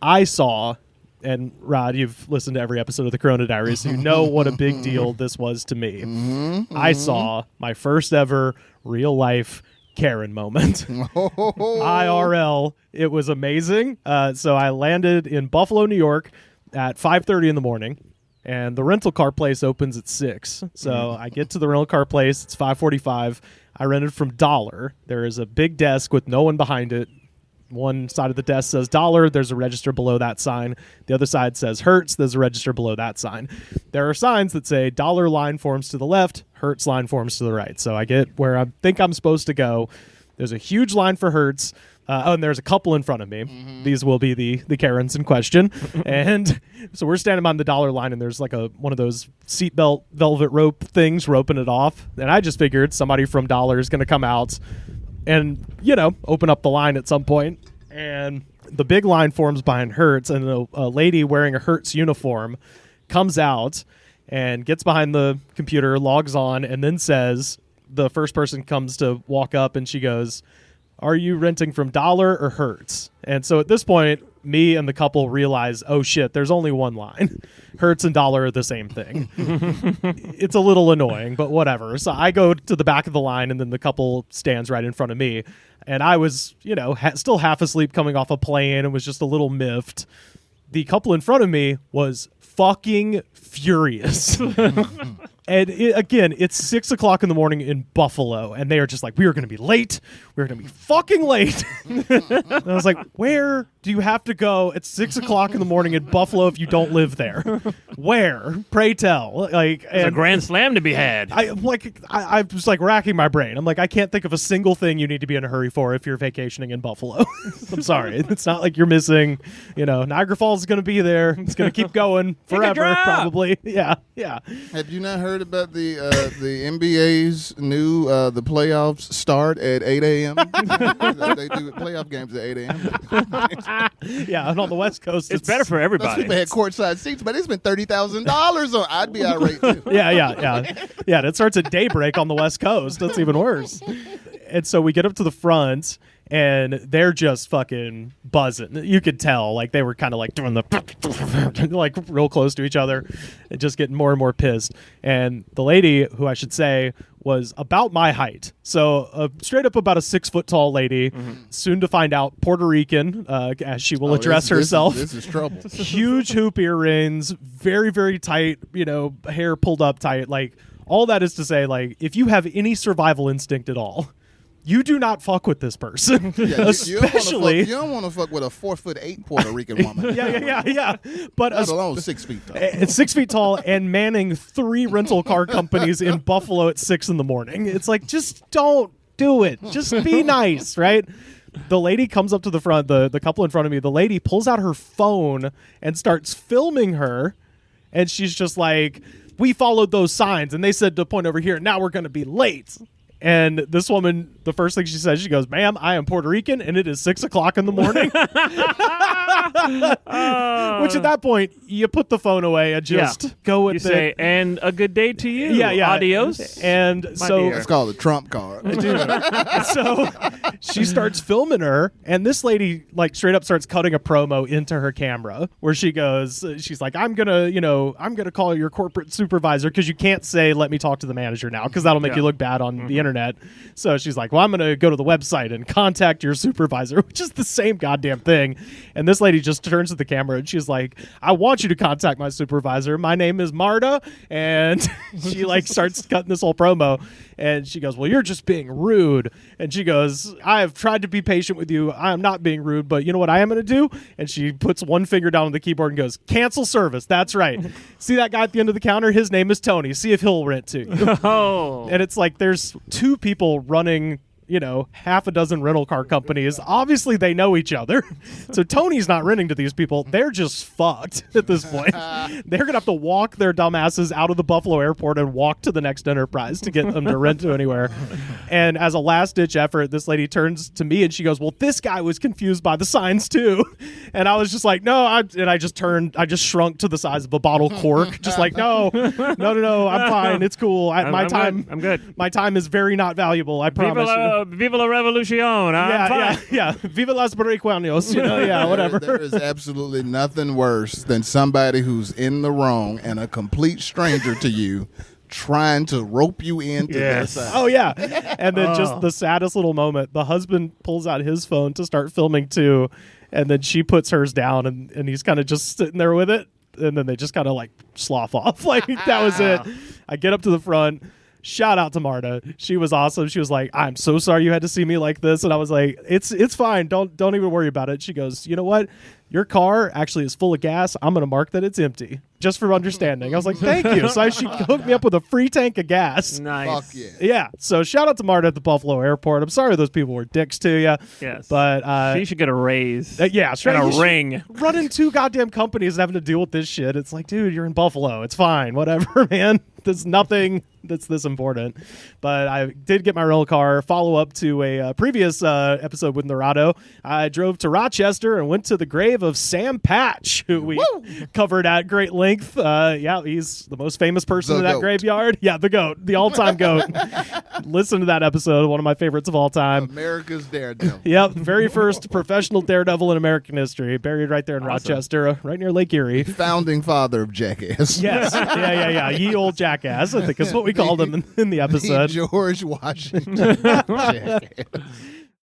I saw, and Rod, you've listened to every episode of the Corona Diaries, so you know what a big deal this was to me. I saw my first ever real life Karen moment. IRL. It was amazing. So I landed in Buffalo, New York at 5:30 in the morning, and the rental car place opens at 6. So I get to the rental car place. It's 5:45. I rented from Dollar. There is a big desk with no one behind it. One side of the desk says Dollar. There's a register below that sign. The other side says Hertz. There's a register below that sign. There are signs that say Dollar line forms to the left, Hertz line forms to the right. So I get where I think I'm supposed to go. There's a huge line for Hertz. And there's a couple in front of me. These will be the Karens in question. And so we're standing on the Dollar line, and there's like one of those seatbelt velvet rope things roping it off. And I just figured somebody from Dollar is going to come out and, open up the line at some point. And the big line forms behind Hertz, and a lady wearing a Hertz uniform comes out and gets behind the computer, logs on, and then says, the first person comes to walk up, and she goes, "Are you renting from Dollar or Hertz?" And so at this point, me and the couple realize, oh shit, there's only one line. Hertz and Dollar are the same thing. It's a little annoying, but whatever. So I go to the back of the line, and then the couple stands right in front of me. And I was, still half asleep coming off a plane and was just a little miffed. The couple in front of me was fucking furious. And again, it's 6 o'clock in the morning in Buffalo, and they are just like, we are going to be late. We're going to be fucking late. And I was like, where do you have to go at 6 o'clock in the morning in Buffalo if you don't live there? Where? Pray tell. There's a grand slam to be had. I was like racking my brain. I'm like, I can't think of a single thing you need to be in a hurry for if you're vacationing in Buffalo. I'm sorry. It's not like you're missing, Niagara Falls is going to be there. It's going to keep going forever, probably. Yeah. Have you not heard about the NBA's new the playoffs start at 8 a.m.? They do playoff games at 8 a.m. Yeah, and on the West Coast, it's better for everybody. Those people had courtside seats, but they spent $30,000 on. I'd be irate too. Yeah. It starts at daybreak on the West Coast. That's even worse. And so we get up to the front, and they're just fucking buzzing. You could tell, like, they were kind of like doing the like real close to each other and just getting more and more pissed. And the lady, who I should say was about my height, so straight up about a 6 foot tall lady, soon to find out Puerto Rican, as she will address herself. This is trouble. Huge hoop earrings, very, very tight, hair pulled up tight. Like, all that is to say, like, if you have any survival instinct at all, you do not fuck with this person. Yeah, especially you don't want to fuck with a 4'8" Puerto Rican woman. Yeah. But alone 6 feet tall. It's 6 feet tall and manning 3 rental car companies in Buffalo at 6 in the morning. It's like, just don't do it. Just be nice, right? The lady comes up to the front, the couple in front of me. The lady pulls out her phone and starts filming her, and she's just like, "We followed those signs, and they said to point over here. Now we're going to be late." And this woman, the first thing she says, she goes, "Ma'am, I am Puerto Rican, and it is 6 o'clock in the morning." Which at that point, you put the phone away and just go with it. You say, "And a good day to you." Yeah. Adios. And so it's called a Trump card. So she starts filming her, and this lady, like, straight up starts cutting a promo into her camera where she goes, she's like, I'm gonna call your corporate supervisor, because you can't say, "Let me talk to the manager now," because that'll make you look bad on the internet. So she's like, "Well, I'm gonna go to the website and contact your supervisor," which is the same goddamn thing. And this lady just turns to the camera and she's like, "I want you to contact my supervisor. My name is Marta." And she like starts cutting this whole promo, and she goes, "Well, you're just being rude." And she goes, "I have tried to be patient with you. I am not being rude, but you know what I am going to do?" And she puts one finger down on the keyboard and goes, "Cancel service." That's right. See that guy at the end of the counter? His name is Tony. See if he'll rent to you. Oh. And it's like, there's 2 people running, half a dozen rental car companies. Obviously, they know each other. So Tony's not renting to these people. They're just fucked at this point. They're going to have to walk their dumbasses out of the Buffalo airport and walk to the next enterprise to get them to rent to anywhere. And as a last-ditch effort, this lady turns to me and she goes, "Well, this guy was confused by the signs too." And I was just like, "No." I just shrunk to the size of a bottle cork. Just like, no, I'm fine. It's cool. I'm good. My time is very not valuable. I promise you. Viva la Revolucion. I'm fine. yeah. Viva las marihuanos. Whatever. There is absolutely nothing worse than somebody who's in the wrong and a complete stranger to you trying to rope you into their side. Oh, yeah. And then just the saddest little moment, the husband pulls out his phone to start filming too, and then she puts hers down, and he's kind of just sitting there with it, and then they just kind of like slough off. Like, that was it. I get up to the front. Shout out to Marta. She was awesome. She was like, I'm so sorry you had to see me like this. And I was like, it's fine. Don't even worry about it. She goes, you know what? Your car actually is full of gas. I'm going to mark that it's empty just for understanding. I was like, thank you. So she hooked me up with a free tank of gas. Nice. Fuck yeah. Yeah. So shout out to Marta at the Buffalo airport. I'm sorry those people were dicks to you. Yes. But she should get a raise. yeah. And a ring. Running 2 goddamn companies and having to deal with this shit. It's like, dude, you're in Buffalo. It's fine. Whatever, man. There's nothing that's this important. But I did get my rental car. Follow up to a previous episode with Narado. I drove to Rochester and went to the grave of Sam Patch, who we covered at great length. He's the most famous person in that graveyard. Yeah, the GOAT, the all-time GOAT. Listen to that episode, one of my favorites of all time. America's Daredevil. Yep, very first professional daredevil in American history. Buried right there in Rochester, right near Lake Erie. Founding father of Jackass. Yes, yeah. Ye old jackass, I think is what we called him in the episode. George Washington. Jackass.